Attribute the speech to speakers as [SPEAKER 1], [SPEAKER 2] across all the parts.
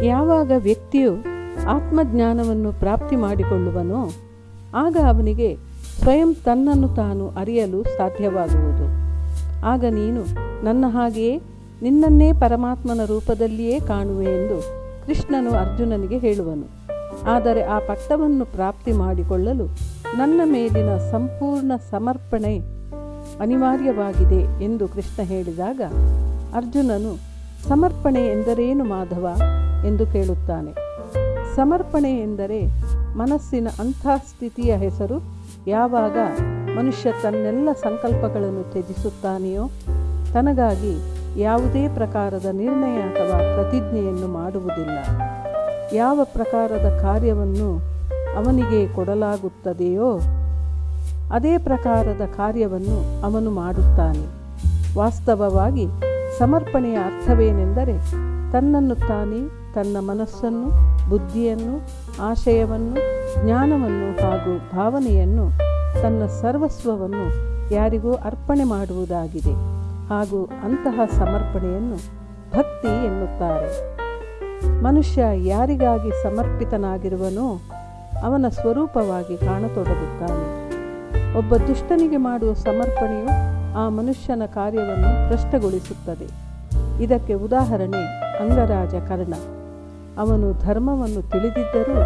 [SPEAKER 1] ಯಾವಾಗ ವ್ಯಕ್ತಿಯು ಆತ್ಮಜ್ಞಾನವನ್ನು ಪ್ರಾಪ್ತಿ ಮಾಡಿಕೊಳ್ಳುವನೋ ಆಗ ಅವನಿಗೆ ಸ್ವಯಂ ತನ್ನನ್ನು ತಾನು ಅರಿಯಲು ಸಾಧ್ಯವಾಗುವುದು. ಆಗ ನೀನು ನನ್ನ ಹಾಗೆಯೇ ನಿನ್ನನ್ನೇ ಪರಮಾತ್ಮನ ರೂಪದಲ್ಲಿಯೇ ಕಾಣುವೆ ಎಂದು ಕೃಷ್ಣನು ಅರ್ಜುನನಿಗೆ ಹೇಳುವನು. ಆದರೆ ಆ ಪಟ್ಟವನ್ನು ಪ್ರಾಪ್ತಿ ಮಾಡಿಕೊಳ್ಳಲು ನನ್ನ ಮೇಲಿನ ಸಂಪೂರ್ಣ ಸಮರ್ಪಣೆ ಅನಿವಾರ್ಯವಾಗಿದೆ ಎಂದು ಕೃಷ್ಣ ಹೇಳಿದಾಗ ಅರ್ಜುನನು ಸಮರ್ಪಣೆ ಎಂದರೇನು ಮಾಧವ ಎಂದು ಕೇಳುತ್ತಾನೆ. ಸಮರ್ಪಣೆ ಎಂದರೆ ಮನಸ್ಸಿನ ಅಂಥ ಸ್ಥಿತಿಯ ಹೆಸರು. ಯಾವಾಗ ಮನುಷ್ಯ ತನ್ನೆಲ್ಲ ಸಂಕಲ್ಪಗಳನ್ನು ತ್ಯಜಿಸುತ್ತಾನೆಯೋ ತನಗಾಗಿ ಯಾವುದೇ ಪ್ರಕಾರದ ನಿರ್ಣಯ ಅಥವಾ ಪ್ರತಿಜ್ಞೆಯನ್ನು ಮಾಡುವುದಿಲ್ಲ. ಯಾವ ಪ್ರಕಾರದ ಕಾರ್ಯವನ್ನು ಅವನಿಗೆ ಕೊಡಲಾಗುತ್ತದೆಯೋ ಅದೇ ಪ್ರಕಾರದ ಕಾರ್ಯವನ್ನು ಅವನು ಮಾಡುತ್ತಾನೆ. ವಾಸ್ತವವಾಗಿ ಸಮರ್ಪಣೆಯ ಅರ್ಥವೇನೆಂದರೆ ತನ್ನನ್ನು ತಾನೇ, ತನ್ನ ಮನಸ್ಸನ್ನು, ಬುದ್ಧಿಯನ್ನು, ಆಶಯವನ್ನು, ಜ್ಞಾನವನ್ನು ಹಾಗೂ ಭಾವನೆಯನ್ನು, ತನ್ನ ಸರ್ವಸ್ವವನ್ನು ಯಾರಿಗೂ ಅರ್ಪಣೆ ಮಾಡುವುದಾಗಿದೆ. ಹಾಗೂ ಅಂತಹ ಸಮರ್ಪಣೆಯನ್ನು ಭಕ್ತಿ ಎನ್ನುತ್ತಾರೆ. ಮನುಷ್ಯ ಯಾರಿಗಾಗಿ ಸಮರ್ಪಿತನಾಗಿರುವನೋ ಅವನ ಸ್ವರೂಪವಾಗಿ ಕಾಣತೊಡಗುತ್ತಾನೆ. ಒಬ್ಬ ದುಷ್ಟನಿಗೆ ಮಾಡುವ ಸಮರ್ಪಣೆಯು ಆ ಮನುಷ್ಯನ ಕಾರ್ಯವನ್ನು ಭ್ರಷ್ಟಗೊಳಿಸುತ್ತದೆ. ಇದಕ್ಕೆ ಉದಾಹರಣೆ ಅಂಗರಾಜ ಕರ್ಣ. ಅವನು ಧರ್ಮವನ್ನು ತಿಳಿದಿದ್ದರೂ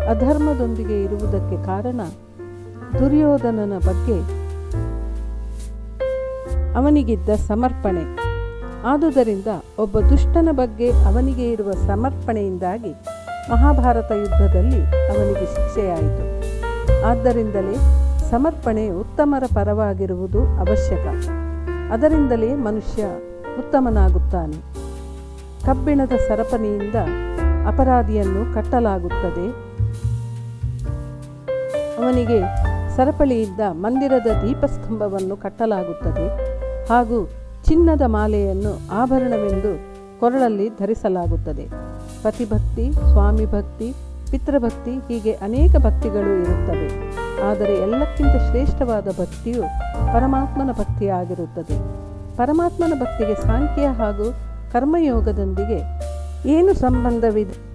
[SPEAKER 1] ಅಧರ್ಮದೊಂದಿಗೆ ಇರುವುದಕ್ಕೆ ಕಾರಣ ದುರ್ಯೋಧನನ ಬಗ್ಗೆ ಅವನಿಗಿದ್ದ ಸಮರ್ಪಣೆ. ಆದುದರಿಂದ ಒಬ್ಬ ದುಷ್ಟನ ಬಗ್ಗೆ ಅವನಿಗೆ ಇರುವ ಸಮರ್ಪಣೆಯಿಂದಾಗಿ ಮಹಾಭಾರತ ಯುದ್ಧದಲ್ಲಿ ಅವನಿಗೆ ಶಿಕ್ಷೆಯಾಯಿತು. ಆದ್ದರಿಂದಲೇ ಸಮರ್ಪಣೆ ಉತ್ತಮರ ಪರವಾಗಿರುವುದು ಅವಶ್ಯಕ. ಅದರಿಂದಲೇ ಮನುಷ್ಯ ಉತ್ತಮನಾಗುತ್ತಾನೆ. ಕಬ್ಬಿಣದ ಸರಪಣಿಯಿಂದ ಅಪರಾಧಿಯನ್ನು ಕಟ್ಟಲಾಗುತ್ತದೆ. ಅವನಿಗೆ ಸರಪಳಿಯಿಂದ ಮಂದಿರದ ದೀಪಸ್ತಂಭವನ್ನು ಕಟ್ಟಲಾಗುತ್ತದೆ ಹಾಗೂ ಚಿನ್ನದ ಮಾಲೆಯನ್ನು ಆಭರಣವೆಂದು ಕೊರಳಲ್ಲಿ ಧರಿಸಲಾಗುತ್ತದೆ. ಪತಿಭಕ್ತಿ, ಸ್ವಾಮಿ ಭಕ್ತಿ, ಪಿತೃಭಕ್ತಿ ಹೀಗೆ ಅನೇಕ ಭಕ್ತಿಗಳು ಇರುತ್ತವೆ. ಆದರೆ ಎಲ್ಲಕ್ಕಿಂತ ಶ್ರೇಷ್ಠವಾದ ಭಕ್ತಿಯು ಪರಮಾತ್ಮನ ಭಕ್ತಿಯಾಗಿರುತ್ತದೆ. ಪರಮಾತ್ಮನ ಭಕ್ತಿಗೆ ಸಾಂಖ್ಯ ಹಾಗೂ ಕರ್ಮಯೋಗದೊಂದಿಗೆ ಏನು ಸಂಬಂಧವಿದೆ